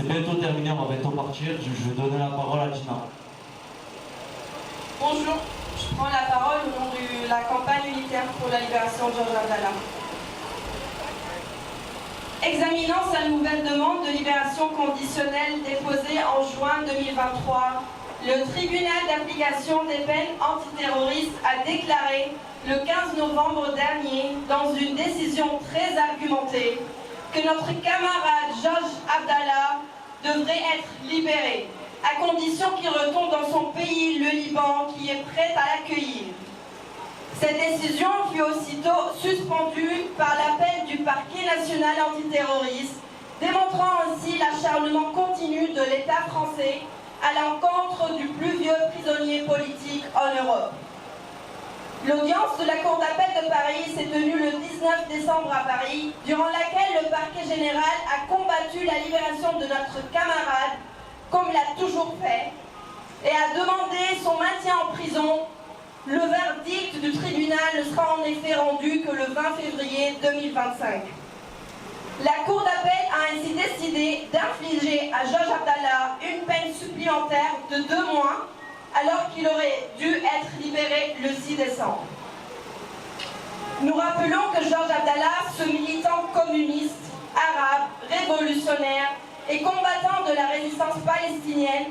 C'est bientôt terminé, on va bientôt partir. Je vais donner la parole à Dina. Bonjour, je prends la parole au nom de la campagne unitaire pour la libération de Georges Abdallah. Examinant sa nouvelle demande de libération conditionnelle déposée en juin 2023, le tribunal d'application des peines antiterroristes a déclaré le 15 novembre dernier, dans une décision très argumentée, que notre camarade Georges Abdallah devrait être libéré, à condition qu'il retourne dans son pays, le Liban, qui est prêt à l'accueillir. Cette décision fut aussitôt suspendue par l'appel du parquet national antiterroriste, démontrant ainsi l'acharnement continu de l'État français à l'encontre du plus vieux prisonnier politique en Europe. L'audience de la Cour d'appel de Paris s'est tenue le 19 décembre à Paris, durant laquelle le parquet général a combattu la libération de notre camarade, comme il a toujours fait, et a demandé son maintien en prison. Le verdict du tribunal ne sera en effet rendu que le 20 février 2025. La Cour d'appel a ainsi décidé d'infliger à Georges Abdallah une peine supplémentaire de 2 mois, alors qu'il aurait dû être libéré le 6 décembre. Nous rappelons que Georges Abdallah, ce militant communiste, arabe, révolutionnaire et combattant de la résistance palestinienne,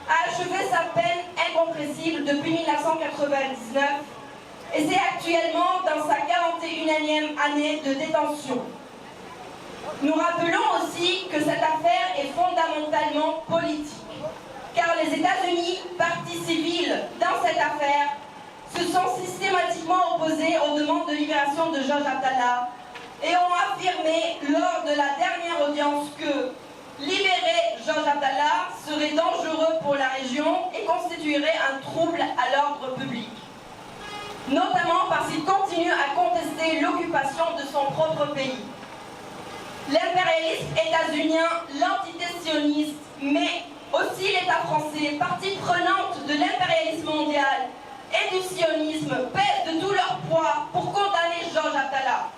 a achevé sa peine incompressible depuis 1999 et c'est actuellement dans sa 41e année de détention. Nous rappelons aussi que cette affaire est fondamentalement politique, car les États-Unis, partie civile dans cette affaire, se sont systématiquement opposés aux demandes de libération de Georges Abdallah et ont affirmé lors de la dernière audience que libérer Georges Abdallah serait dangereux pour la région et constituerait un trouble à l'ordre public, notamment parce qu'il continue à contester l'occupation de son propre pays. L'impérialisme états-unien, l'entité sioniste, mais aussi l'État français, partie prenante de l'impérialisme mondial et du sionisme, pèsent de tout leur poids pour condamner Georges Abdallah.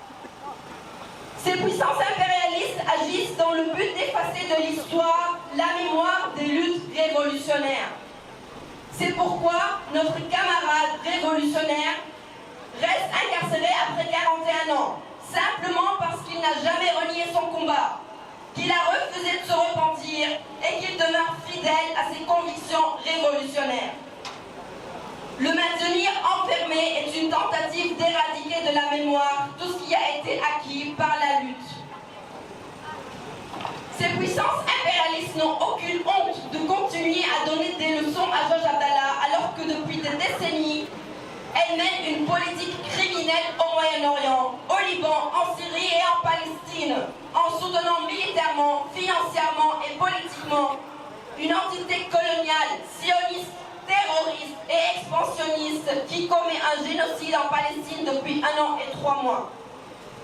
Ces puissances impérialistes agissent dans le but d'effacer de l'histoire la mémoire des luttes révolutionnaires. C'est pourquoi notre camarade révolutionnaire reste incarcéré après 41 ans, simplement parce qu'il n'a jamais renié son combat, qu'il a refusé de se repentir et qu'il demeure fidèle à ses convictions révolutionnaires. Le maintenir enfermé est une tentative d'éradiquer de la mémoire tout ce qui a été acquis par la lutte. Ces puissances impérialistes n'ont aucune honte de continuer à donner des leçons à Georges Abdallah alors que depuis des décennies, elles mènent une politique criminelle au Moyen-Orient, au Liban, en Syrie et en Palestine, en soutenant militairement, financièrement et politiquement une entité coloniale, sioniste, terroriste et expansionniste qui commet un génocide en Palestine depuis 1 an et 3 mois.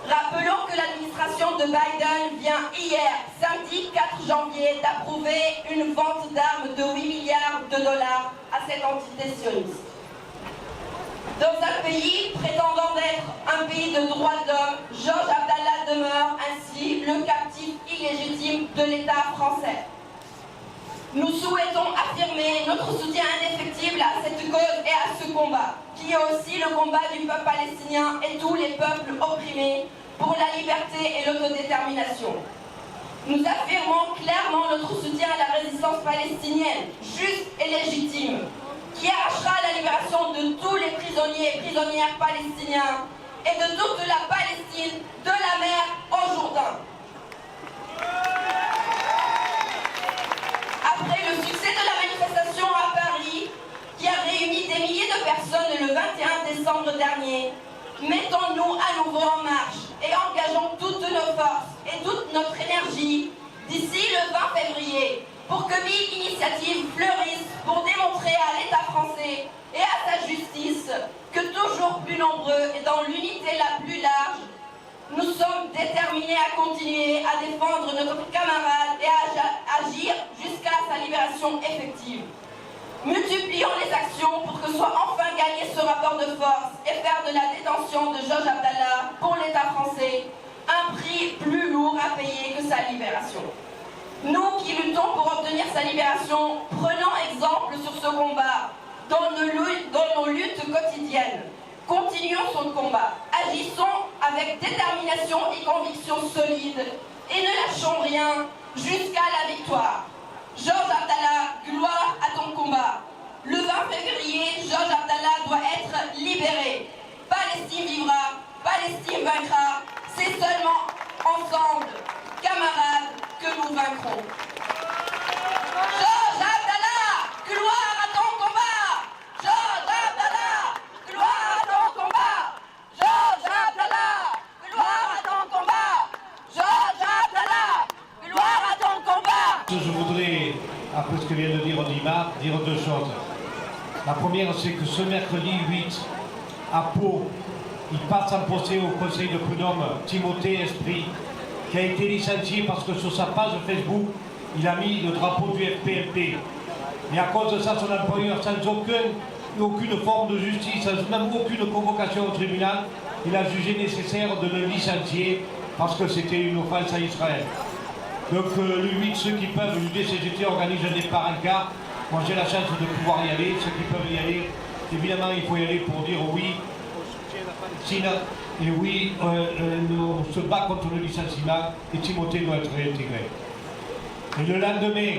Rappelons que l'administration de Biden vient hier, samedi 4 janvier, d'approuver une vente d'armes de 8 milliards de dollars à cette entité sioniste. Dans un pays prétendant être un pays de droits de l'homme, Georges Abdallah demeure ainsi le captif illégitime de l'État français. Nous souhaitons affirmer notre soutien indéfectible à cette cause et à ce combat, qui est aussi le combat du peuple palestinien et tous les peuples opprimés pour la liberté et l'autodétermination. Nous affirmons clairement notre soutien à la résistance palestinienne, juste et légitime, qui arrachera la libération de tous les prisonniers et prisonnières palestiniens et de toute la Palestine, de la mer au Jourdain. Après le succès de la manifestation à Paris, qui a réuni des milliers de personnes le 21 décembre dernier, mettons-nous à nouveau en marche et engageons toutes nos forces et toute notre énergie d'ici le 20 février pour que 1000 initiatives fleurissent pour démontrer à l'État français et à sa justice que toujours plus nombreux et dans l'unité la plus large, nous sommes déterminés à continuer à défendre notre camarade et à agir jusqu'à sa libération effective. Multiplions les actions pour que soit enfin gagné ce rapport de force et faire de la détention de Georges Abdallah pour l'État français un prix plus lourd à payer que sa libération. Nous qui luttons pour obtenir sa libération, prenons exemple sur ce combat dans nos luttes quotidiennes. Continuons son combat, agissons avec détermination et conviction solide et ne lâchons rien jusqu'à la victoire. Georges Abdallah, gloire à ton combat. Le 20 février, Georges Abdallah doit être libéré. Palestine vivra, Palestine vaincra. C'est seulement ensemble, camarades, que nous vaincrons. Georges Abdallah, gloire à ton combat. Georges Abdallah, gloire à ton combat. Georges Abdallah, gloire à ton combat. Georges Abdallah, gloire à ton combat. Je voudrais, après ce que vient de dire Ondimar, dire deux choses. La première, c'est que ce mercredi 8, à Pau, il passe en procès au conseil de prud'homme Timothée Esprit, qui a été licencié parce que sur sa page Facebook, il a mis le drapeau du FPLP. Et à cause de ça, son employeur, sans aucune forme de justice, sans même aucune convocation au tribunal, il a jugé nécessaire de le licencier parce que c'était une offense à Israël. Donc le 8, ceux qui peuvent, l'UDCGT organise un départ en car. Moi j'ai la chance de pouvoir y aller, ceux qui peuvent y aller. Évidemment, il faut y aller pour dire oui, Palestine, et oui, on se bat contre le licenciement et Timothée doit être réintégré. Et le lendemain,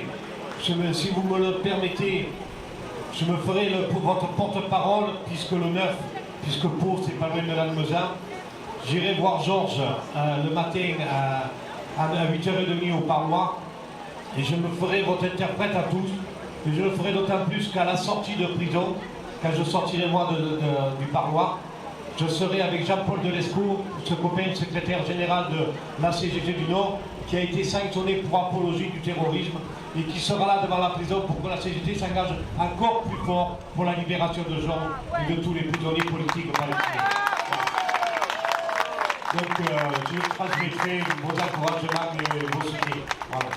si vous me le permettez, je me ferai votre porte-parole, puisque le 9, puisque Pau, c'est pas loin de l'Almezan, j'irai voir Georges le matin à 8h30 au Parloir, et je me ferai votre interprète à tous, et je le ferai d'autant plus qu'à la sortie de prison, quand je sortirai moi du Parloir, je serai avec Jean-Paul Delescourt, ce copain secrétaire général de la CGT du Nord, qui a été sanctionné pour apologie du terrorisme et qui sera là devant la prison pour que la CGT s'engage encore plus fort pour la libération de Jean et de tous les prisonniers politiques palestiniens. Donc je transmettrai vos encouragements et vos soutiens. Voilà.